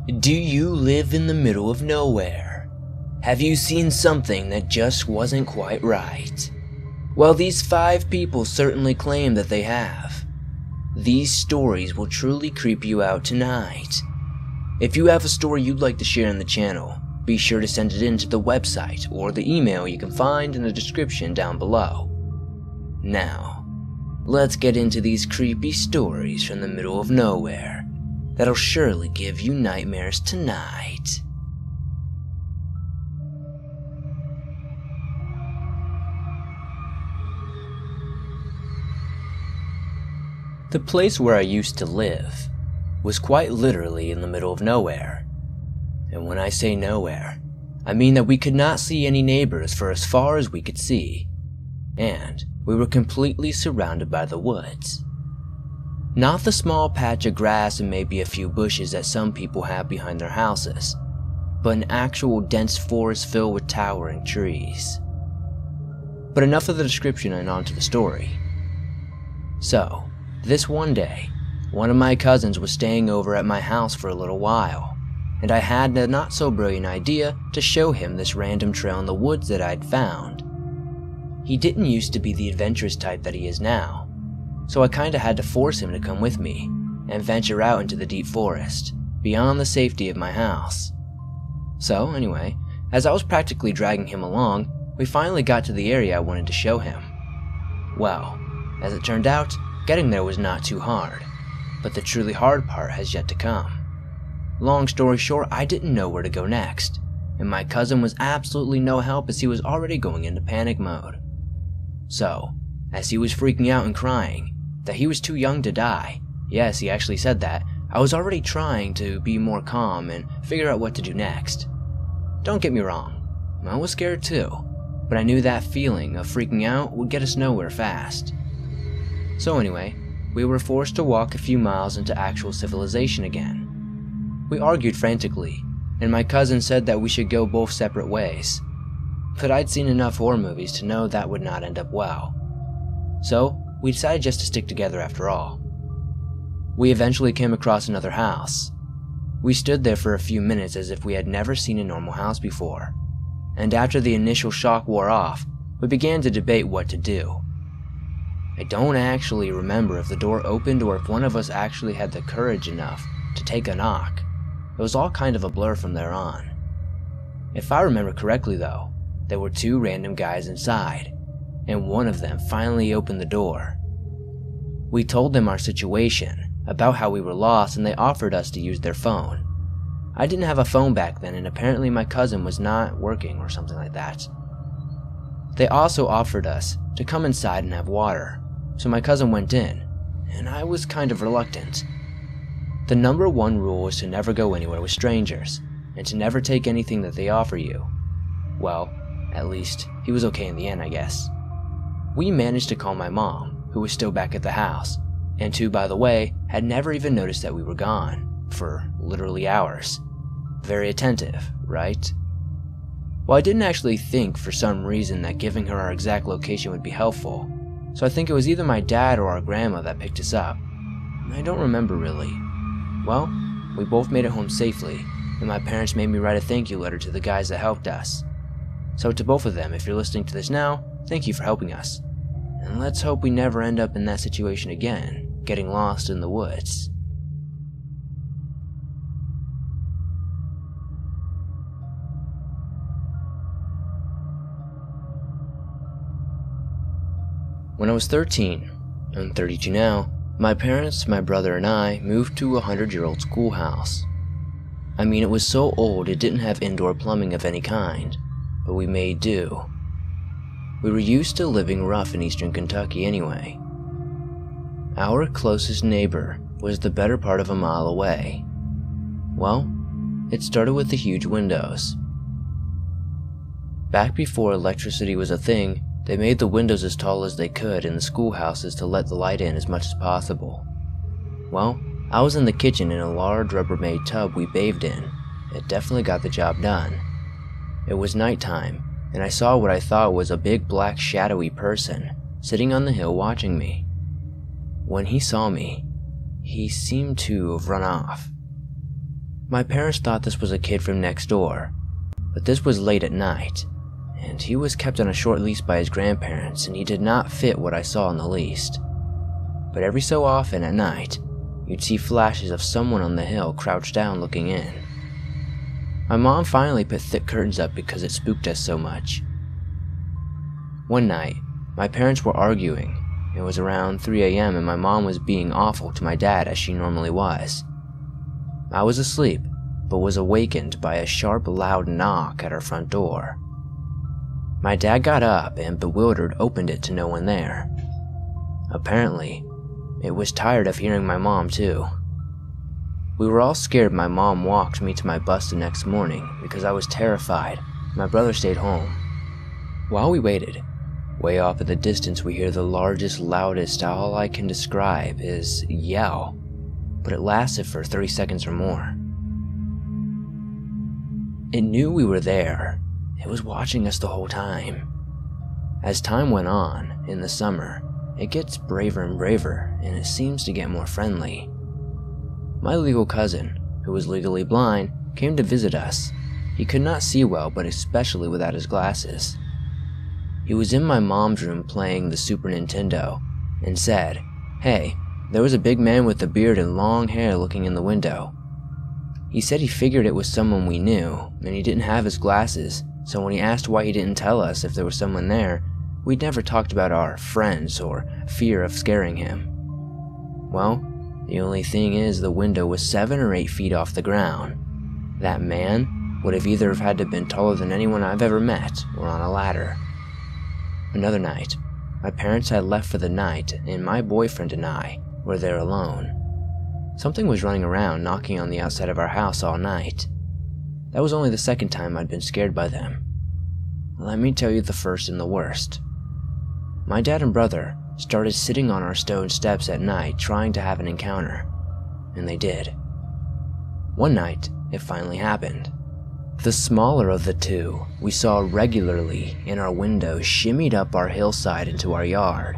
Do you live in the middle of nowhere? Have you seen something that just wasn't quite right? Well, these 5 people certainly claim that they have. These stories will truly creep you out tonight. If you have a story you'd like to share on the channel, be sure to send it in to the website or the email you can find in the description down below. Now, let's get into these creepy stories from the middle of nowhere that'll surely give you nightmares tonight. The place where I used to live was quite literally in the middle of nowhere. And when I say nowhere, I mean that we could not see any neighbors for as far as we could see, and we were completely surrounded by the woods. Not the small patch of grass and maybe a few bushes that some people have behind their houses, but an actual dense forest filled with towering trees. But enough of the description and on to the story. So, this one day, one of my cousins was staying over at my house for a little while, and I had the not so brilliant idea to show him this random trail in the woods that I'd found. He didn't used to be the adventurous type that he is now, so I kinda had to force him to come with me and venture out into the deep forest, beyond the safety of my house. So anyway, as I was practically dragging him along, we finally got to the area I wanted to show him. Well, as it turned out, getting there was not too hard, but the truly hard part has yet to come. Long story short, I didn't know where to go next, and my cousin was absolutely no help as he was already going into panic mode. So, as he was freaking out and crying that he was too young to die, yes, he actually said that, I was already trying to be more calm and figure out what to do next. Don't get me wrong, I was scared too, but I knew that feeling of freaking out would get us nowhere fast. So anyway, we were forced to walk a few miles into actual civilization again. We argued frantically, and my cousin said that we should go both separate ways. But I'd seen enough horror movies to know that would not end up well. So, we decided just to stick together after all. We eventually came across another house. We stood there for a few minutes as if we had never seen a normal house before, and after the initial shock wore off, we began to debate what to do. I don't actually remember if the door opened or if one of us actually had the courage enough to take a knock. It was all kind of a blur from there on. If I remember correctly though, there were 2 random guys inside, and one of them finally opened the door. We told them our situation, about how we were lost, and they offered us to use their phone. I didn't have a phone back then, and apparently my cousin was not working or something like that. They also offered us to come inside and have water, so my cousin went in, and I was kind of reluctant. The number 1 rule is to never go anywhere with strangers, and to never take anything that they offer you. Well, at least, he was okay in the end, I guess. We managed to call my mom, who was still back at the house, and who, by the way, had never even noticed that we were gone, for literally hours. Very attentive, right? Well, I didn't actually think for some reason that giving her our exact location would be helpful, so I think it was either my dad or our grandma that picked us up. I don't remember really. Well, we both made it home safely, and my parents made me write a thank you letter to the guys that helped us. So to both of them, if you're listening to this now, thank you for helping us. And let's hope we never end up in that situation again, getting lost in the woods. When I was 13, I'm 32 now, my parents, my brother, and I moved to a 100-year-old schoolhouse. I mean, it was so old it didn't have indoor plumbing of any kind, but we made do. We were used to living rough in eastern Kentucky anyway. Our closest neighbor was the better part of a mile away. Well, it started with the huge windows. Back before electricity was a thing, they made the windows as tall as they could in the schoolhouses to let the light in as much as possible. Well, I was in the kitchen in a large Rubbermaid tub we bathed in. It definitely got the job done. It was nighttime, and I saw what I thought was a big black shadowy person sitting on the hill watching me. When he saw me, he seemed to have run off. My parents thought this was a kid from next door, but this was late at night, and he was kept on a short leash by his grandparents, and he did not fit what I saw in the least. But every so often at night, you'd see flashes of someone on the hill crouched down looking in. My mom finally put thick curtains up because it spooked us so much. One night, my parents were arguing. It was around 3 a.m. and my mom was being awful to my dad as she normally was. I was asleep, but was awakened by a sharp, loud knock at our front door. My dad got up and, bewildered, opened it to no one there. Apparently, it was tired of hearing my mom too. We were all scared. My mom walked me to my bus the next morning because I was terrified. My brother stayed home. While we waited, way off in the distance we hear the largest, loudest, all I can describe is yell, but it lasted for 30 seconds or more. It knew we were there. It was watching us the whole time. As time went on, in the summer, it gets braver and braver, and it seems to get more friendly. My legal cousin, who was legally blind, came to visit us. He could not see well, but especially without his glasses. He was in my mom's room playing the Super Nintendo, and said, "Hey, there was a big man with a beard and long hair looking in the window." He said he figured it was someone we knew, and he didn't have his glasses, so when he asked why he didn't tell us if there was someone there, we'd never talked about our friends or fear of scaring him. Well, the only thing is the window was 7 or 8 feet off the ground. That man would have either had to have been taller than anyone I've ever met or on a ladder. Another night, my parents had left for the night and my boyfriend and I were there alone. Something was running around knocking on the outside of our house all night. That was only the second time I'd been scared by them. Let me tell you the first and the worst. My dad and brother started sitting on our stone steps at night trying to have an encounter, and they did. One night, it finally happened. The smaller of the two we saw regularly in our window shimmied up our hillside into our yard.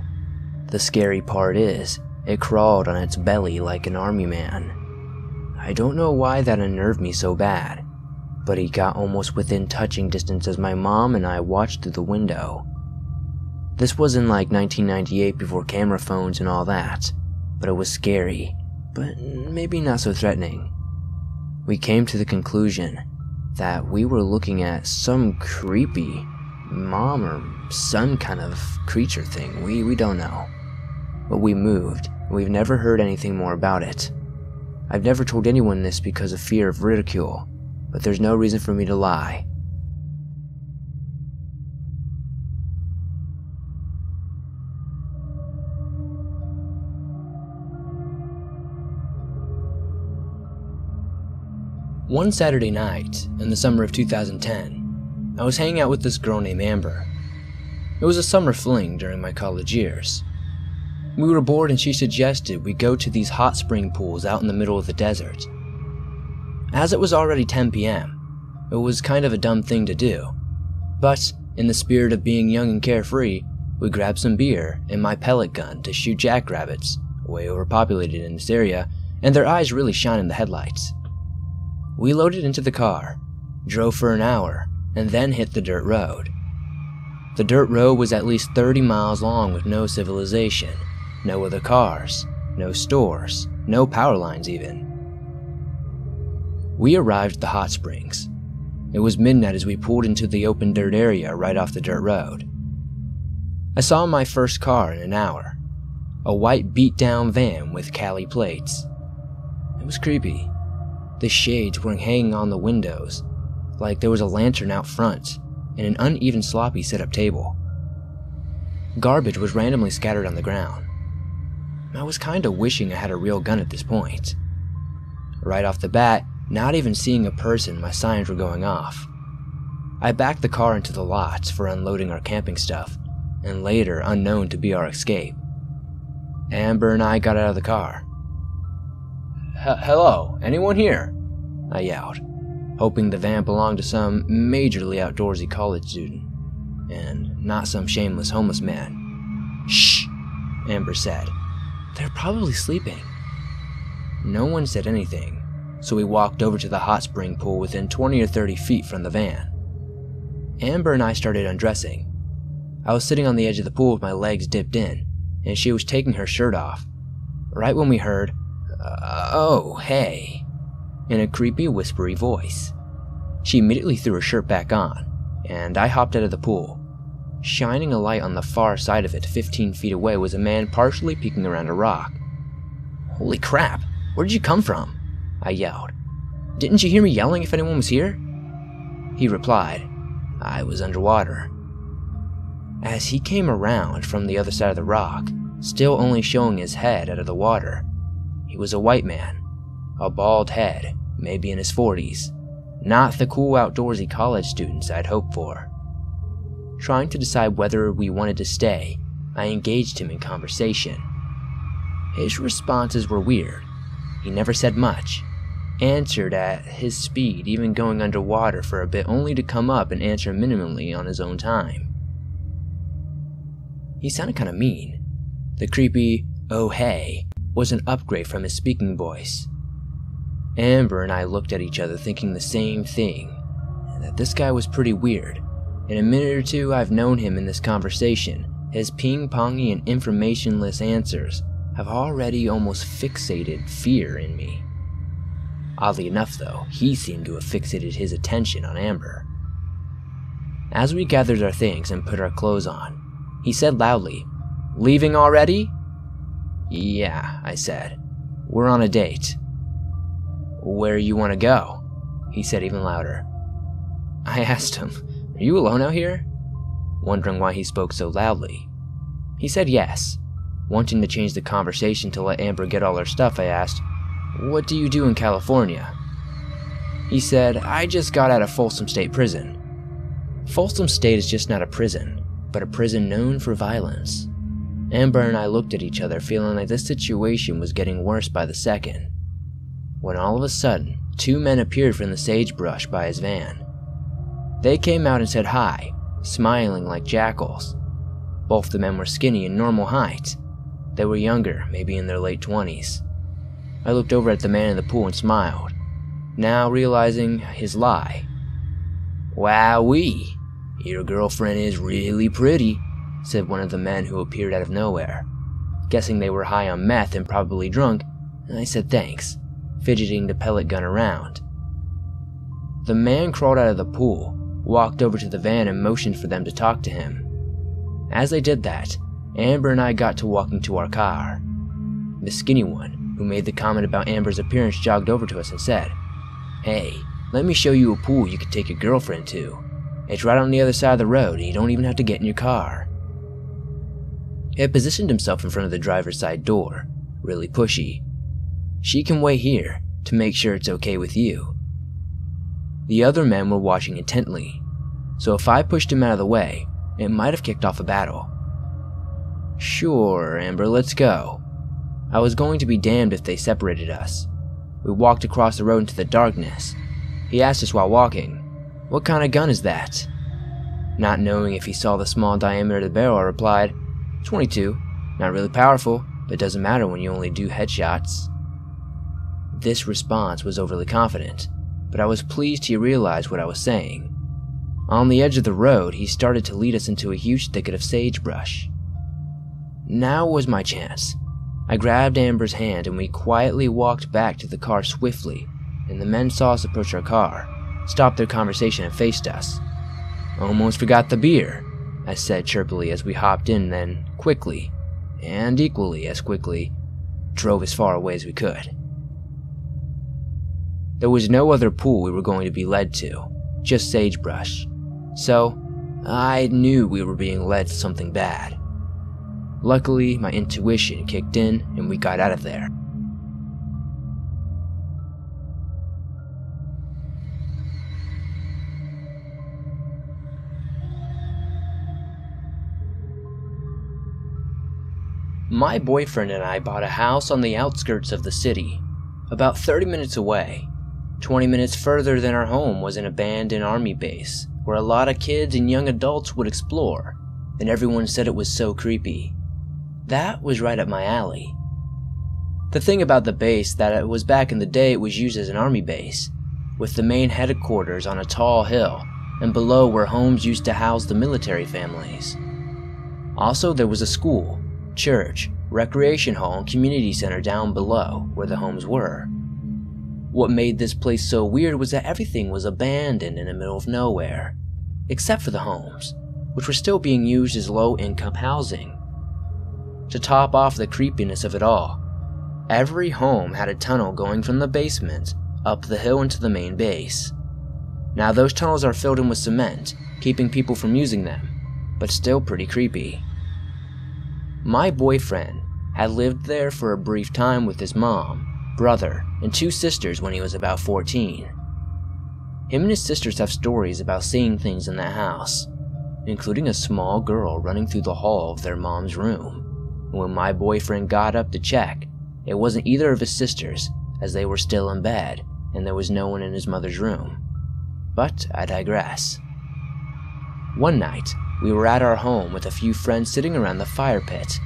The scary part is, it crawled on its belly like an army man. I don't know why that unnerved me so bad, but he got almost within touching distance as my mom and I watched through the window. This was in like 1998 before camera phones and all that, but it was scary, but maybe not so threatening. We came to the conclusion that we were looking at some creepy mom or son kind of creature thing. We don't know. But we moved, and we've never heard anything more about it. I've never told anyone this because of fear of ridicule, but there's no reason for me to lie. One Saturday night, in the summer of 2010, I was hanging out with this girl named Amber. It was a summer fling during my college years. We were bored and she suggested we go to these hot spring pools out in the middle of the desert. As it was already 10 p.m., it was kind of a dumb thing to do, but in the spirit of being young and carefree, we grabbed some beer and my pellet gun to shoot jackrabbits, way overpopulated in this area, and their eyes really shine in the headlights. We loaded into the car, drove for an hour, and then hit the dirt road. The dirt road was at least 30 miles long with no civilization, no other cars, no stores, no power lines even. We arrived at the hot springs. It was midnight as we pulled into the open dirt area right off the dirt road. I saw my first car in an hour, a white beat-down van with Cali plates. It was creepy. The shades were hanging on the windows, like there was a lantern out front, and an uneven sloppy set-up table. Garbage was randomly scattered on the ground. I was kinda wishing I had a real gun at this point. Right off the bat, not even seeing a person, my sirens were going off. I backed the car into the lots for unloading our camping stuff, and later unknown to be our escape. Amber and I got out of the car. "Hello, anyone here?" I yelled, hoping the van belonged to some majorly outdoorsy college student, and not some shameless homeless man. "Shh," Amber said. "They're probably sleeping." No one said anything, so we walked over to the hot spring pool within 20 or 30 feet from the van. Amber and I started undressing. I was sitting on the edge of the pool with my legs dipped in, and she was taking her shirt off. Right when we heard, "Oh, hey," in a creepy, whispery voice. She immediately threw her shirt back on, and I hopped out of the pool. Shining a light on the far side of it 15 feet away was a man partially peeking around a rock. "Holy crap, where did you come from?" I yelled. "Didn't you hear me yelling if anyone was here?" He replied, "I was underwater." As he came around from the other side of the rock, still only showing his head out of the water, he was a white man, a bald head, maybe in his 40s, not the cool outdoorsy college students I'd hoped for. Trying to decide whether we wanted to stay, I engaged him in conversation. His responses were weird. He never said much, answered at his speed, even going underwater for a bit only to come up and answer minimally on his own time. He sounded kinda mean. The creepy, "oh hey," was an upgrade from his speaking voice. Amber and I looked at each other thinking the same thing, that this guy was pretty weird. In a minute or two I've known him in this conversation, his ping-pongy and informationless answers have already almost fixated fear in me. Oddly enough though, he seemed to have fixated his attention on Amber. As we gathered our things and put our clothes on, he said loudly, "Leaving already?" "Yeah," I said. "We're on a date." "Where you want to go?" he said even louder. I asked him, "Are you alone out here?" wondering why he spoke so loudly. He said yes. Wanting to change the conversation to let Amber get all her stuff, I asked, "What do you do in California?" He said, "I just got out of Folsom State Prison." Folsom State is just not a prison, but a prison known for violence. Amber and I looked at each other feeling like this situation was getting worse by the second, when all of a sudden, 2 men appeared from the sagebrush by his van. They came out and said hi, smiling like jackals. Both the men were skinny and normal height. They were younger, maybe in their late 20s. I looked over at the man in the pool and smiled, now realizing his lie. "Wowee, your girlfriend is really pretty," said one of the men who appeared out of nowhere. Guessing they were high on meth and probably drunk, I said thanks, fidgeting the pellet gun around. The man crawled out of the pool, walked over to the van and motioned for them to talk to him. As they did that, Amber and I got to walking to our car. The skinny one, who made the comment about Amber's appearance, jogged over to us and said, "Hey, let me show you a pool you could take your girlfriend to. It's right on the other side of the road and you don't even have to get in your car." He had positioned himself in front of the driver's side door, really pushy. "She can wait here to make sure it's okay with you." The other men were watching intently, so if I pushed him out of the way, it might have kicked off a battle. "Sure, Amber, let's go." I was going to be damned if they separated us. We walked across the road into the darkness. He asked us while walking, "What kind of gun is that?" Not knowing if he saw the small diameter of the barrel, I replied, "22, not really powerful, but doesn't matter when you only do headshots." This response was overly confident, but I was pleased he realized what I was saying. On the edge of the road, he started to lead us into a huge thicket of sagebrush. Now was my chance. I grabbed Amber's hand and we quietly walked back to the car swiftly, and the men saw us approach our car, stopped their conversation and faced us. "Almost forgot the beer," I said chirpily as we hopped in, then quickly, and equally as quickly, drove as far away as we could. There was no other pool we were going to be led to, just sagebrush, so I knew we were being led to something bad. Luckily, my intuition kicked in and we got out of there. My boyfriend and I bought a house on the outskirts of the city, about 30 minutes away. 20 minutes further than our home was an abandoned army base, where a lot of kids and young adults would explore, and everyone said it was so creepy. That was right up my alley. The thing about the base that it was back in the day it was used as an army base, with the main headquarters on a tall hill, and below were homes used to house the military families. Also, there was a school, church, recreation hall, and community center down below where the homes were. What made this place so weird was that everything was abandoned in the middle of nowhere, except for the homes, which were still being used as low-income housing. To top off the creepiness of it all, every home had a tunnel going from the basement up the hill into the main base. Now those tunnels are filled in with cement, keeping people from using them, but still pretty creepy. My boyfriend had lived there for a brief time with his mom, brother, and 2 sisters when he was about 14. Him and his sisters have stories about seeing things in that house, including a small girl running through the hall of their mom's room. When my boyfriend got up to check, it wasn't either of his sisters, as they were still in bed and there was no one in his mother's room. But I digress. One night, we were at our home with a few friends sitting around the fire pit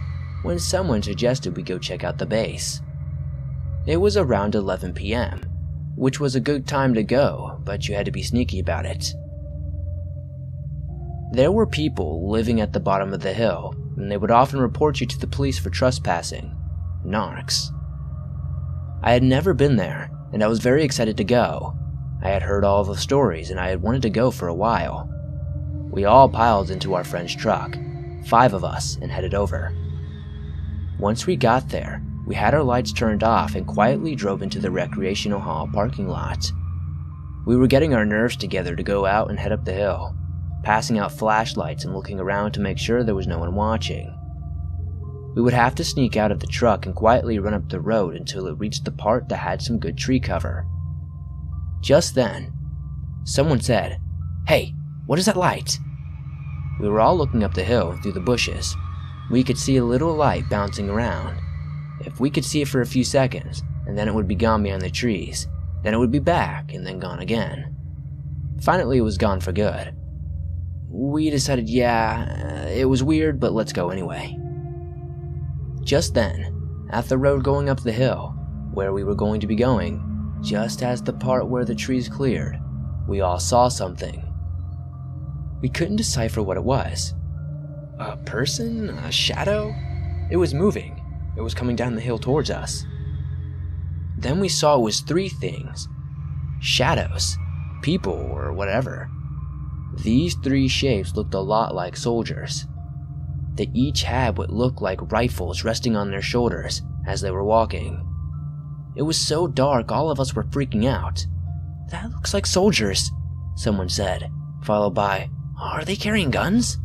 when someone suggested we go check out the base. It was around 11 p.m., which was a good time to go, but you had to be sneaky about it. There were people living at the bottom of the hill, and they would often report you to the police for trespassing, narcs. I had never been there, and I was very excited to go. I had heard all the stories, and I had wanted to go for a while. We all piled into our friend's truck, 5 of us, and headed over. Once we got there, we had our lights turned off and quietly drove into the recreational hall parking lot. We were getting our nerves together to go out and head up the hill, passing out flashlights and looking around to make sure there was no one watching. We would have to sneak out of the truck and quietly run up the road until it reached the part that had some good tree cover. Just then, someone said, "Hey, what is that light?" We were all looking up the hill through the bushes. We could see a little light bouncing around. If we could see it for a few seconds, and then it would be gone behind the trees, then it would be back and then gone again. Finally, it was gone for good. We decided, it was weird, but let's go anyway. Just then, at the road going up the hill, where we were going to be going, just as the part where the trees cleared, we all saw something. We couldn't decipher what it was. A person? A shadow? It was moving. It was coming down the hill towards us. Then we saw it was 3 things. Shadows. People, or whatever. These 3 shapes looked a lot like soldiers. They each had what looked like rifles resting on their shoulders as they were walking. It was so dark all of us were freaking out. "That looks like soldiers," someone said, followed by, "Are they carrying guns?"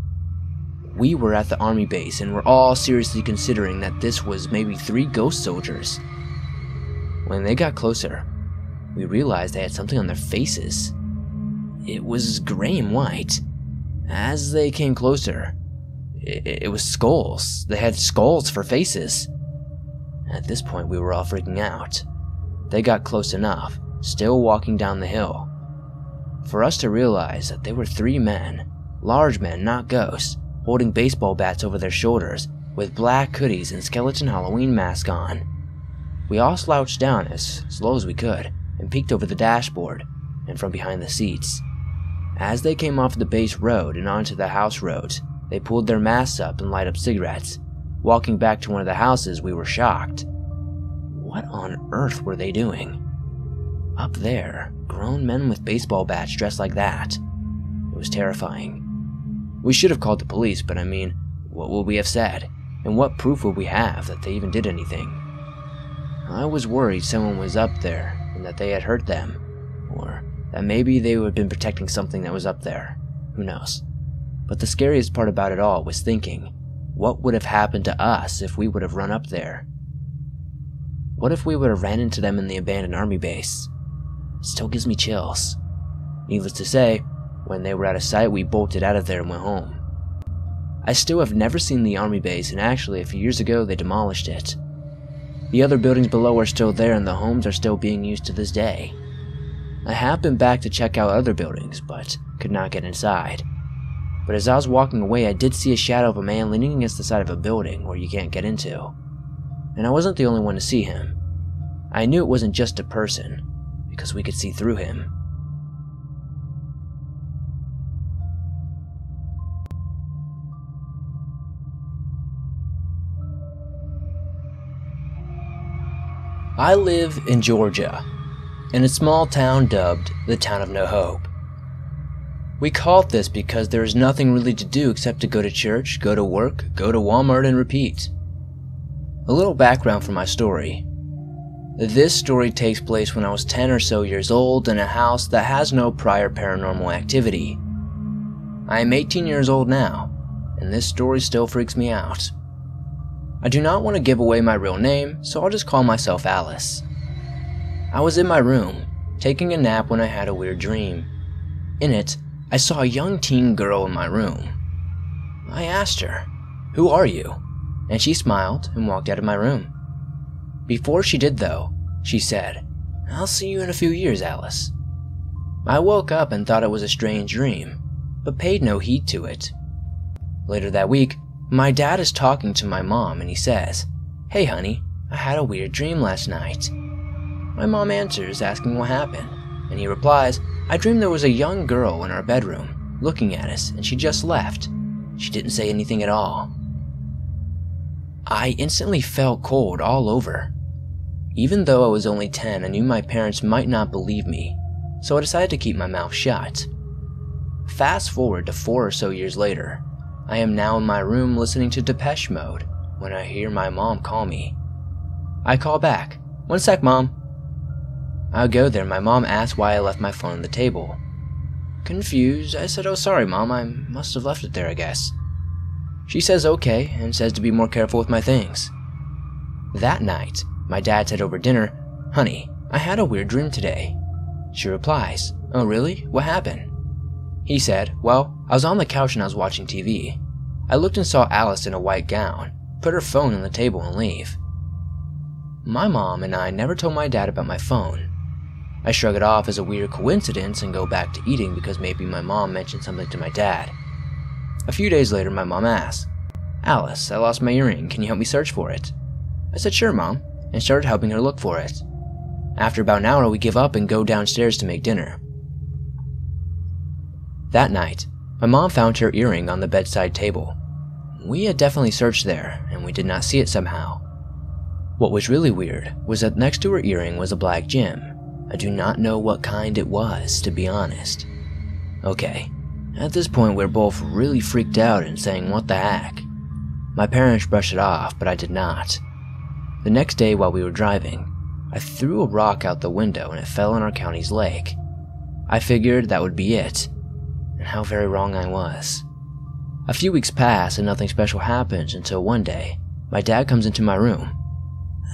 We were at the army base and were all seriously considering that this was maybe 3 ghost soldiers. When they got closer, we realized they had something on their faces. It was gray and white. As they came closer, it was skulls. They had skulls for faces. At this point, we were all freaking out. They got close enough, still walking down the hill, for us to realize that they were 3 men, large men, not ghosts, holding baseball bats over their shoulders, with black hoodies and skeleton Halloween masks on. We all slouched down as slow as we could, and peeked over the dashboard, and from behind the seats. As they came off the base road and onto the house roads, they pulled their masks up and light up cigarettes. Walking back to one of the houses, we were shocked. What on earth were they doing? Up there, grown men with baseball bats dressed like that. It was terrifying. We should have called the police, but I mean, what would we have said? And what proof would we have that they even did anything? I was worried someone was up there and that they had hurt them, or that maybe they would have been protecting something that was up there. Who knows? But the scariest part about it all was thinking, what would have happened to us if we would have run up there? What if we would have ran into them in the abandoned army base? Still gives me chills. Needless to say, when they were out of sight, we bolted out of there and went home. I still have never seen the army base, and actually a few years ago they demolished it. The other buildings below are still there and the homes are still being used to this day. I have been back to check out other buildings, but could not get inside. But as I was walking away, I did see a shadow of a man leaning against the side of a building where you can't get into. And I wasn't the only one to see him. I knew it wasn't just a person, because we could see through him. I live in Georgia, in a small town dubbed the Town of No Hope. We call it this because there is nothing really to do except to go to church, go to work, go to Walmart, and repeat. A little background for my story. This story takes place when I was 10 or so years old in a house that has no prior paranormal activity. I am 18 years old now, and this story still freaks me out. I do not want to give away my real name, so I'll just call myself Alice. I was in my room, taking a nap when I had a weird dream. In it, I saw a young teen girl in my room. I asked her, "Who are you?" And she smiled and walked out of my room. Before she did though, she said, "I'll see you in a few years, Alice." I woke up and thought it was a strange dream, but paid no heed to it. Later that week, my dad is talking to my mom and he says, "Hey honey, I had a weird dream last night." My mom answers asking what happened, and he replies, "I dreamed there was a young girl in our bedroom looking at us and she just left. She didn't say anything at all." I instantly felt cold all over. Even though I was only 10, I knew my parents might not believe me, so I decided to keep my mouth shut. Fast forward to 4 or so years later, I am now in my room listening to Depeche Mode when I hear my mom call me. I call back, "One sec, Mom." I go there, my mom asks why I left my phone on the table. Confused, I said, "Oh sorry Mom, I must have left it there I guess." She says okay, and says to be more careful with my things. That night, my dad said over dinner, "Honey, I had a weird dream today." She replies, "Oh really? What happened?" He said, "Well, I was on the couch and I was watching TV. I looked and saw Alice in a white gown, put her phone on the table and leave." My mom and I never told my dad about my phone. I shrug it off as a weird coincidence and go back to eating because maybe my mom mentioned something to my dad. A few days later, my mom asked, "Alice, I lost my earring, can you help me search for it?" I said, "Sure, Mom," and started helping her look for it. After about an hour, we give up and go downstairs to make dinner. That night, my mom found her earring on the bedside table. We had definitely searched there, and we did not see it somehow. What was really weird was that next to her earring was a black gem. I do not know what kind it was, to be honest. Okay, at this point we're both really freaked out and saying what the heck. My parents brushed it off, but I did not. The next day while we were driving, I threw a rock out the window and it fell in our county's lake. I figured that would be it, and how very wrong I was. A few weeks pass and nothing special happens until one day, my dad comes into my room.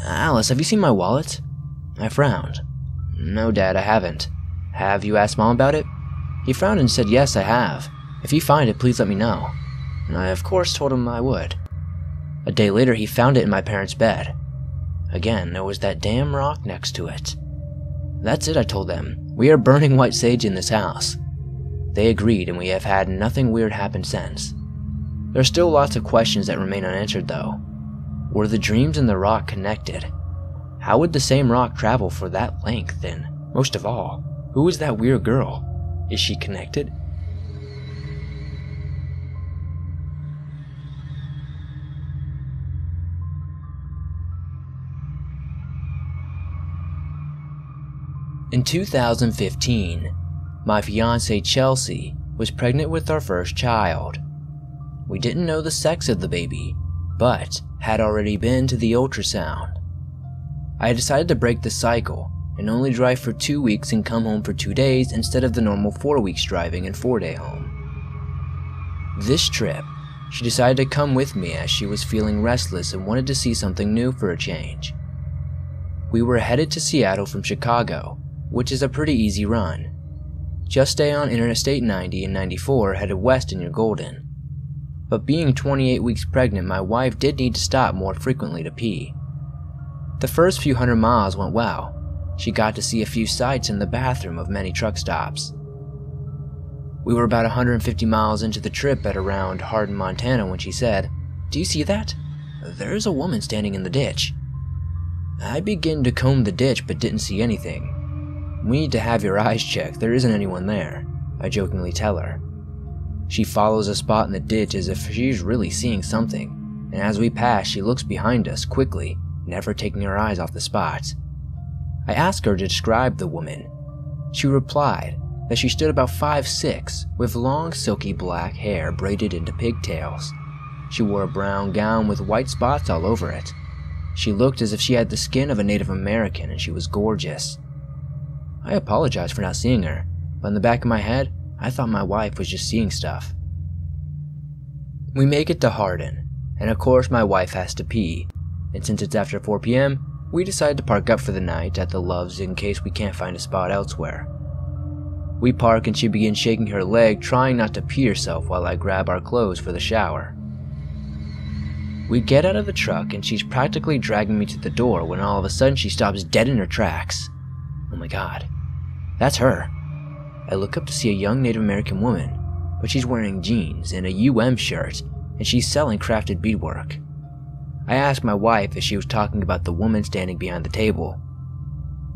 "Alice, have you seen my wallet?" I frowned. "No, Dad, I haven't. Have you asked Mom about it?" He frowned and said, "Yes, I have. If you find it, please let me know." And I of course told him I would. A day later, he found it in my parents' bed. Again, there was that damn rock next to it. "That's it," I told them. "We are burning white sage in this house." They agreed, and we have had nothing weird happen since. There are still lots of questions that remain unanswered though. Were the dreams and the rock connected? How would the same rock travel for that length, and most of all, who is that weird girl? Is she connected? In 2015, my fiancée Chelsea was pregnant with our first child. We didn't know the sex of the baby, but had already been to the ultrasound. I decided to break the cycle and only drive for 2 weeks and come home for 2 days instead of the normal 4 weeks driving and 4-day home. This trip, she decided to come with me as she was feeling restless and wanted to see something new for a change. We were headed to Seattle from Chicago, which is a pretty easy run. Just stay on Interstate 90 and 94 headed west and you're golden. But being 28 weeks pregnant, my wife did need to stop more frequently to pee. The first few 100 miles went well. She got to see a few sights in the bathroom of many truck stops. We were about 150 miles into the trip at around Hardin, Montana when she said, "Do you see that? There's a woman standing in the ditch." I begin to comb the ditch but didn't see anything. We need to have your eyes checked, there isn't anyone there, I jokingly tell her. She follows a spot in the ditch as if she's really seeing something, and as we pass she looks behind us quickly, never taking her eyes off the spot. I ask her to describe the woman. She replied that she stood about 5'6", with long silky black hair braided into pigtails. She wore a brown gown with white spots all over it. She looked as if she had the skin of a Native American and she was gorgeous. I apologized for not seeing her, but in the back of my head, I thought my wife was just seeing stuff. We make it to Hardin, and of course my wife has to pee, and since it's after 4 p.m., we decide to park up for the night at the Loves in case we can't find a spot elsewhere. We park and she begins shaking her leg, trying not to pee herself while I grab our clothes for the shower. We get out of the truck and she's practically dragging me to the door when all of a sudden she stops dead in her tracks. Oh my god, that's her. I look up to see a young Native American woman, but she's wearing jeans and a shirt, and she's selling crafted beadwork. I ask my wife if she was talking about the woman standing behind the table.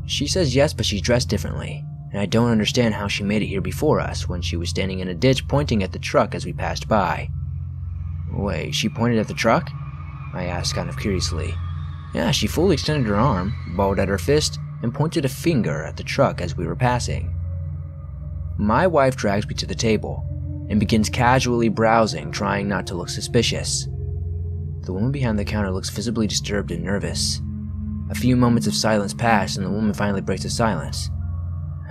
She says yes, but she's dressed differently, and I don't understand how she made it here before us when she was standing in a ditch pointing at the truck as we passed by. Wait, she pointed at the truck? I asked kind of curiously. Yeah, she fully extended her arm, balled at her fist, and pointed a finger at the truck as we were passing. My wife drags me to the table and begins casually browsing, trying not to look suspicious. The woman behind the counter looks visibly disturbed and nervous. A few moments of silence pass and the woman finally breaks the silence.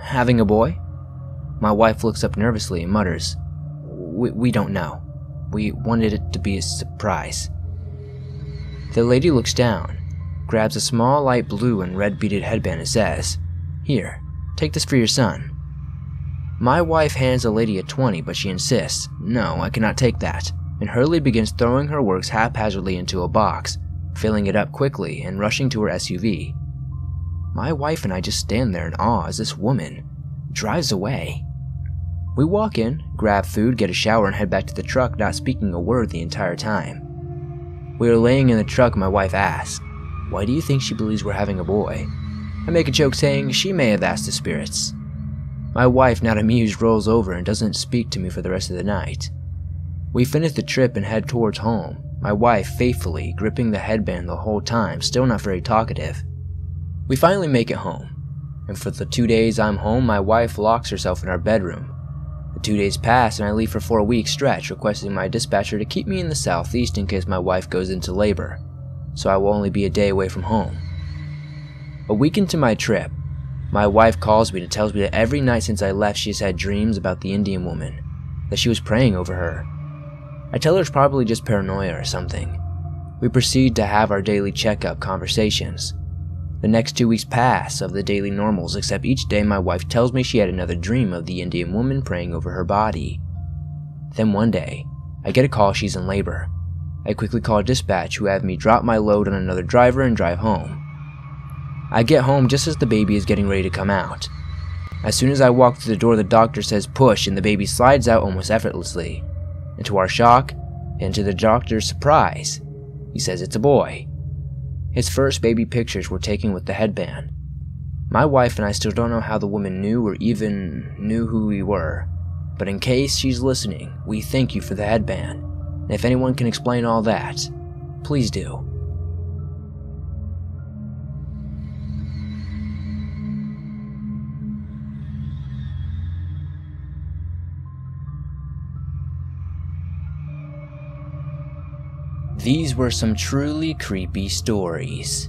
Having a boy? My wife looks up nervously and mutters, We don't know. We wanted it to be a surprise. The lady looks down, grabs a small light blue and red beaded headband and says, Here, take this for your son. My wife hands the lady a 20, but she insists, No, I cannot take that, and hurriedly begins throwing her works haphazardly into a box, filling it up quickly and rushing to her SUV. My wife and I just stand there in awe as this woman drives away. We walk in, grab food, get a shower, and head back to the truck, not speaking a word the entire time. We are laying in the truck and my wife asks, Why do you think she believes we're having a boy? I make a joke saying she may have asked the spirits. My wife, not amused, rolls over and doesn't speak to me for the rest of the night. We finish the trip and head towards home, my wife faithfully gripping the headband the whole time, still not very talkative. We finally make it home, and for the 2 days I'm home, my wife locks herself in our bedroom. The 2 days pass and I leave for 4 weeks stretch, requesting my dispatcher to keep me in the southeast in case my wife goes into labor, so I will only be a day away from home. A week into my trip, my wife calls me and tells me that every night since I left she has had dreams about the Indian woman, that she was praying over her. I tell her it's probably just paranoia or something. We proceed to have our daily checkup conversations. The next 2 weeks pass of the daily normals, except each day my wife tells me she had another dream of the Indian woman praying over her body. Then one day, I get a call she's in labor. I quickly call dispatch, who have me drop my load on another driver and drive home. I get home just as the baby is getting ready to come out. As soon as I walk through the door, the doctor says push and the baby slides out almost effortlessly. And to our shock, and to the doctor's surprise, he says it's a boy. His first baby pictures were taken with the headband. My wife and I still don't know how the woman knew or even knew who we were, but in case she's listening, we thank you for the headband, and if anyone can explain all that, please do. These were some truly creepy stories.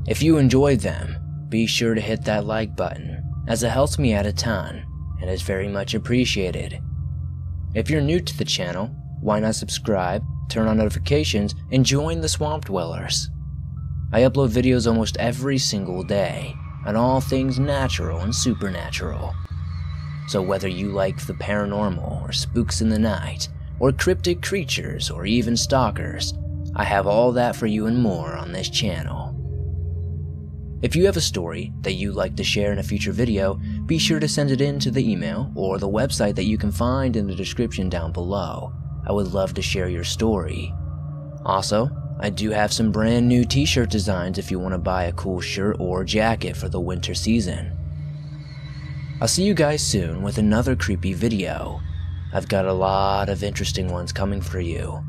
If you enjoyed them, be sure to hit that like button, as it helps me out a ton, and is very much appreciated. If you're new to the channel, why not subscribe, turn on notifications, and join the Swamp Dwellers. I upload videos almost every single day, on all things natural and supernatural. So whether you like the paranormal, or spooks in the night, or cryptic creatures, or even stalkers, I have all that for you and more on this channel. If you have a story that you'd like to share in a future video, be sure to send it in to the email or the website that you can find in the description down below. I would love to share your story. Also, I do have some brand new t-shirt designs if you want to buy a cool shirt or jacket for the winter season. I'll see you guys soon with another creepy video. I've got a lot of interesting ones coming for you.